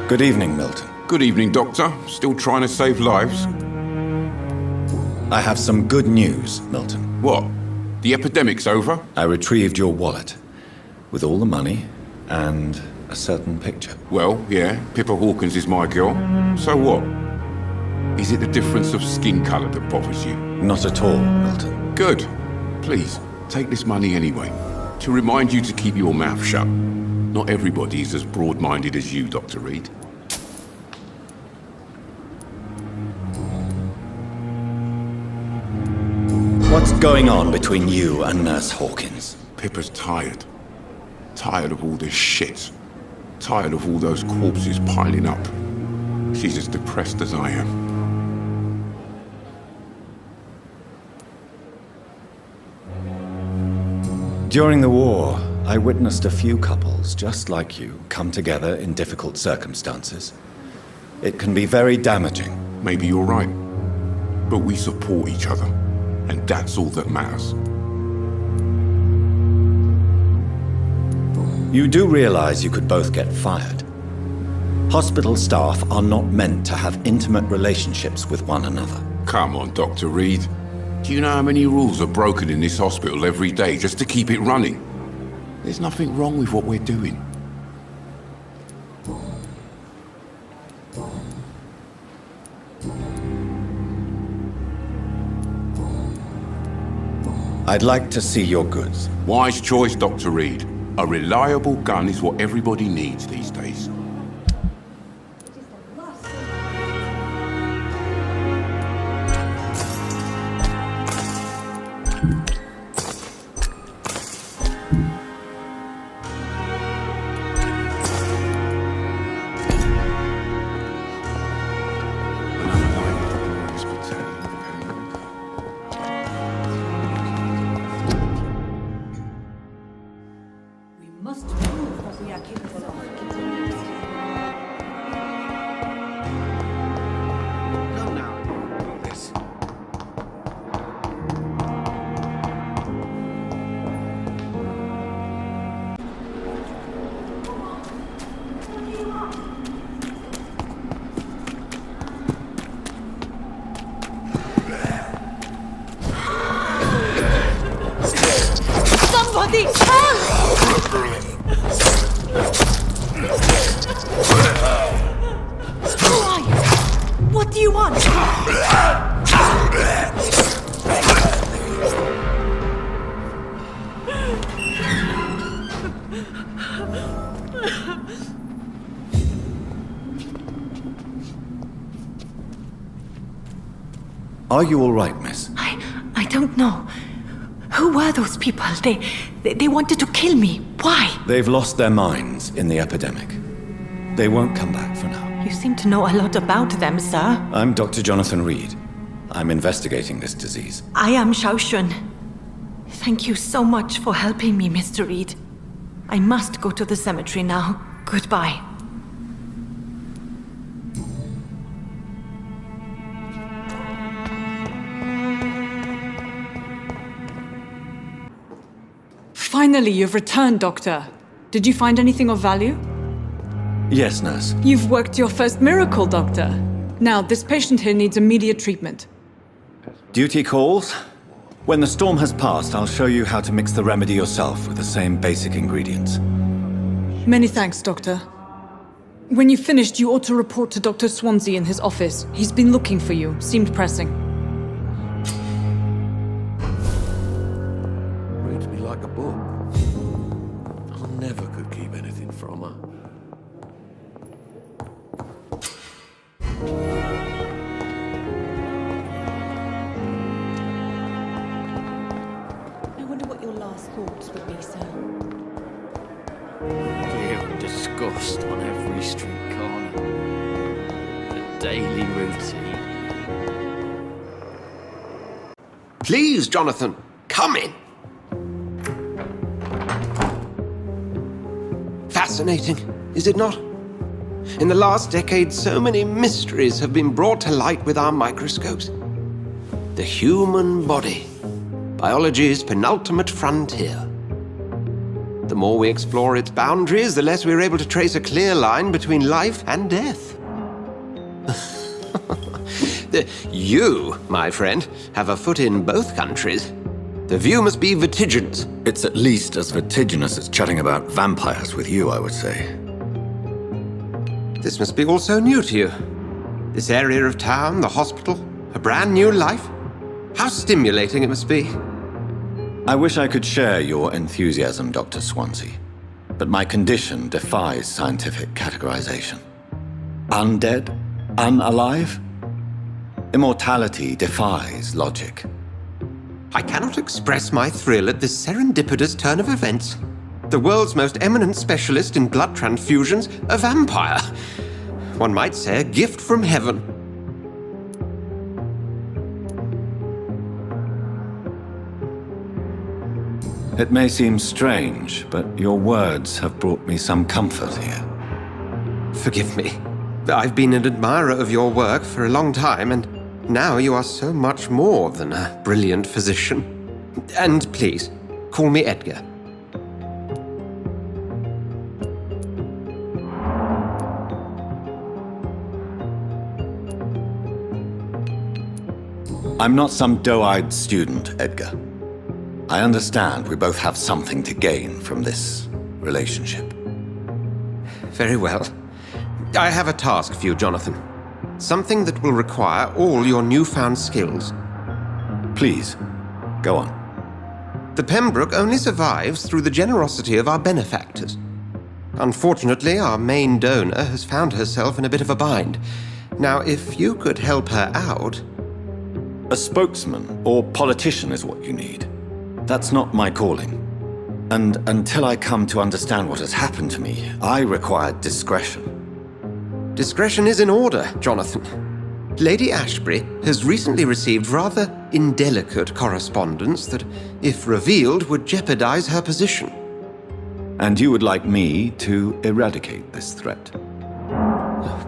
Good evening, Milton. Good evening, Doctor. Still trying to save lives? I have some good news, Milton. What? The epidemic's over? I retrieved your wallet, with all the money and a certain picture. Well, yeah, Pippa Hawkins is my girl. So what? Is it the difference of skin colour that bothers you? Not at all, Milton. Good. Please, take this money anyway. To remind you to keep your mouth shut. Not everybody is as broad-minded as you, Dr. Reed. What's going on between you and Nurse Hawkins? Pippa's tired. Tired of all this shit. Tired of all those corpses piling up. She's as depressed as I am. During the war, I witnessed a few couples, just like you, come together in difficult circumstances. It can be very damaging. Maybe you're right. But we support each other. And that's all that matters. You do realize you could both get fired. Hospital staff are not meant to have intimate relationships with one another. Come on, Dr. Reed. Do you know how many rules are broken in this hospital every day just to keep it running? There's nothing wrong with what we're doing. I'd like to see your goods. Wise choice, Dr. Reed. A reliable gun is what everybody needs these days. Somebody! Who are you? What do you want? Are you all right, miss? I don't know. Who were those people? They wanted to kill me. Why? They've lost their minds in the epidemic. They won't come back for now. You seem to know a lot about them, sir. I'm Dr. Jonathan Reed. I'm investigating this disease. I am Xiaoxun. Thank you so much for helping me, Mr. Reed. I must go to the cemetery now. Goodbye. Finally, you've returned, Doctor. Did you find anything of value? Yes, nurse. You've worked your first miracle, Doctor. Now, this patient here needs immediate treatment. Duty calls. When the storm has passed, I'll show you how to mix the remedy yourself with the same basic ingredients. Many thanks, Doctor. When you've finished, you ought to report to Dr. Swansea in his office. He's been looking for you. Seemed pressing. Reads me like a book. I never could keep anything from her. I wonder what your last thoughts would be, sir. Fear and disgust on every street corner. The daily routine. Please, Jonathan, come in. Fascinating, is it not? In the last decade, so many mysteries have been brought to light with our microscopes. The human body, biology's penultimate frontier. The more we explore its boundaries, the less we're able to trace a clear line between life and death. You, my friend, have a foot in both countries. The view must be vertiginous. It's at least as vertiginous as chatting about vampires with you, I would say. This must be all so new to you. This area of town, the hospital, a brand new life. How stimulating it must be. I wish I could share your enthusiasm, Dr. Swansea, but my condition defies scientific categorization. Undead? Unalive? Immortality defies logic. I cannot express my thrill at this serendipitous turn of events. The world's most eminent specialist in blood transfusions, a vampire. One might say a gift from heaven. It may seem strange, but your words have brought me some comfort here. Forgive me. I've been an admirer of your work for a long time, and now you are so much more than a brilliant physician. And please, call me Edgar. I'm not some doe-eyed student, Edgar. I understand we both have something to gain from this relationship. Very well. I have a task for you, Jonathan. Something that will require all your newfound skills. Please, go on. The Pembroke only survives through the generosity of our benefactors. Unfortunately, our main donor has found herself in a bit of a bind. Now, if you could help her out... A spokesman or politician is what you need. That's not my calling. And until I come to understand what has happened to me, I require discretion. Discretion is in order, Jonathan. Lady Ashbury has recently received rather indelicate correspondence that, if revealed, would jeopardize her position. And you would like me to eradicate this threat?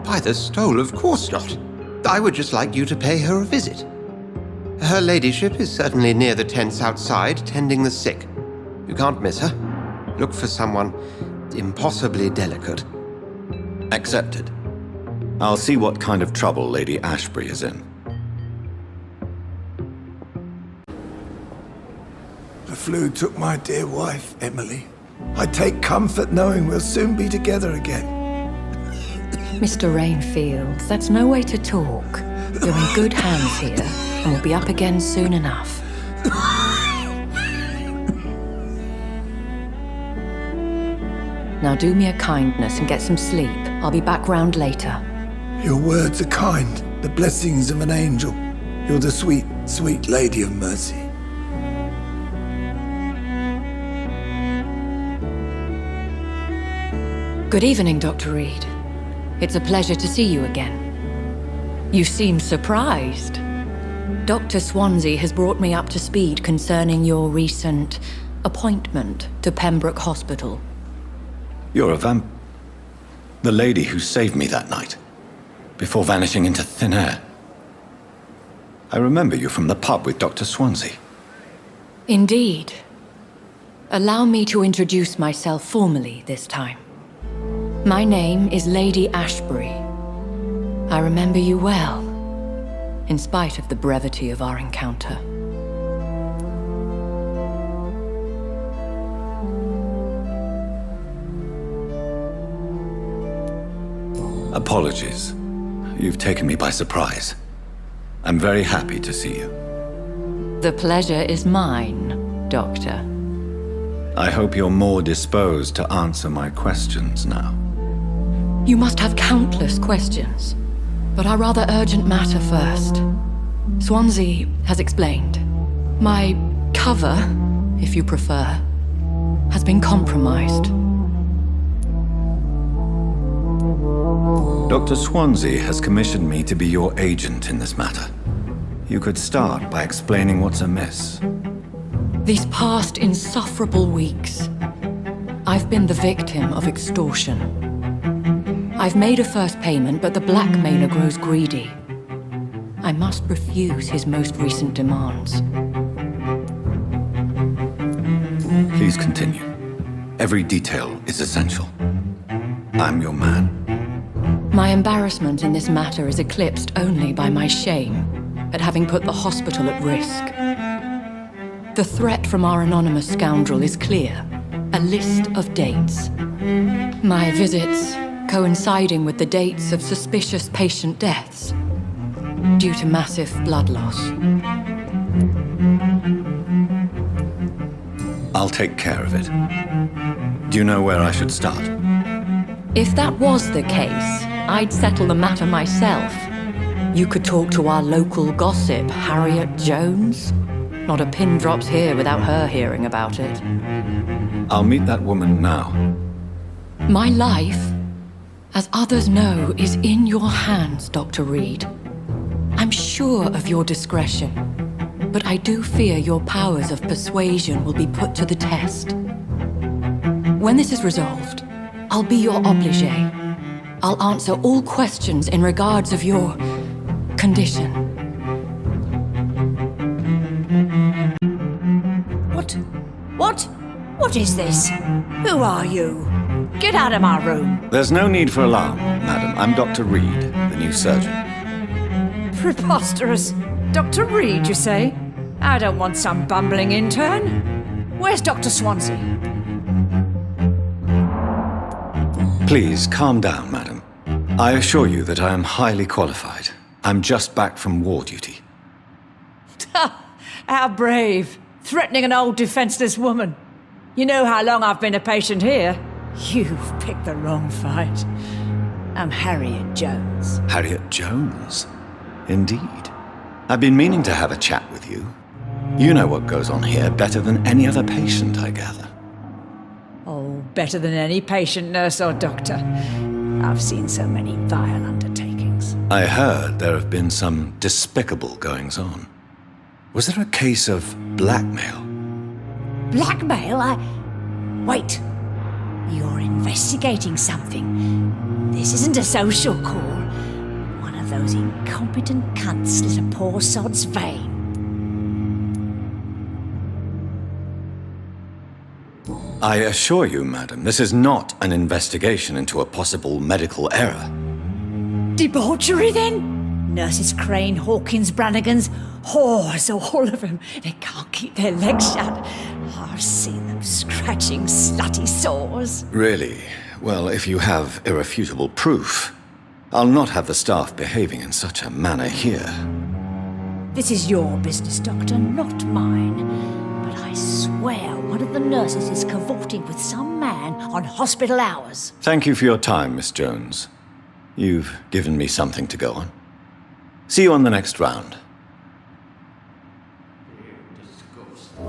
By the stole, of course not. I would just like you to pay her a visit. Her ladyship is certainly near the tents outside, tending the sick. You can't miss her. Look for someone impossibly delicate. Accepted. I'll see what kind of trouble Lady Ashbury is in. The flu took my dear wife, Emily. I take comfort knowing we'll soon be together again. Mr. Rainfield, that's no way to talk. You're in good hands here, and we'll be up again soon enough. Now do me a kindness and get some sleep. I'll be back round later. Your words are kind, the blessings of an angel. You're the sweet, sweet Lady of Mercy. Good evening, Dr. Reed. It's a pleasure to see you again. You seem surprised. Dr. Swansea has brought me up to speed concerning your recent appointment to Pembroke Hospital. You're a the lady who saved me that night, before vanishing into thin air. I remember you from the pub with Dr. Swansea. Indeed. Allow me to introduce myself formally this time. My name is Lady Ashbury. I remember you well, in spite of the brevity of our encounter. Apologies. You've taken me by surprise. I'm very happy to see you. The pleasure is mine, Doctor. I hope you're more disposed to answer my questions now. You must have countless questions, but our rather urgent matter first. Swansea has explained. My cover, if you prefer, has been compromised. Dr. Swansea has commissioned me to be your agent in this matter. You could start by explaining what's amiss. These past insufferable weeks, I've been the victim of extortion. I've made a first payment, but the blackmailer grows greedy. I must refuse his most recent demands. Please continue. Every detail is essential. I'm your man. My embarrassment in this matter is eclipsed only by my shame at having put the hospital at risk. The threat from our anonymous scoundrel is clear. A list of dates. My visits coinciding with the dates of suspicious patient deaths due to massive blood loss. I'll take care of it. Do you know where I should start? If that was the case, I'd settle the matter myself. You could talk to our local gossip, Harriet Jones. Not a pin drops here without her hearing about it. I'll meet that woman now. My life, as others know, is in your hands, Dr. Reed. I'm sure of your discretion, but I do fear your powers of persuasion will be put to the test. When this is resolved, I'll be your obligé. I'll answer all questions in regards of your condition. What is this? Who are you? Get out of my room. There's no need for alarm, madam. I'm Dr. Reed, the new surgeon. Preposterous. Dr. Reed, you say? I don't want some bumbling intern. Where's Dr. Swansea? Please, calm down, madam. I assure you that I am highly qualified. I'm just back from war duty. How brave. Threatening an old defenseless woman. You know how long I've been a patient here? You've picked the wrong fight. I'm Harriet Jones. Harriet Jones? Indeed. I've been meaning to have a chat with you. You know what goes on here better than any other patient, I gather. Oh, better than any patient, nurse or doctor. I've seen so many vile undertakings. I heard there have been some despicable goings-on. Was there a case of blackmail? Blackmail? Wait. You're investigating something. This isn't a social call. One of those incompetent cunts slit a poor sod's vein. I assure you, madam, this is not an investigation into a possible medical error. Debauchery, then? Nurses Crane, Hawkins, Brannigans, whores, all of them. They can't keep their legs shut. I've seen them scratching slutty sores. Really? Well, if you have irrefutable proof, I'll not have the staff behaving in such a manner here. This is your business, Doctor, not mine. But I swear one of the nurses is cavorting with some man on hospital hours. Thank you for your time, Miss Jones. You've given me something to go on. See you on the next round. Disgusting.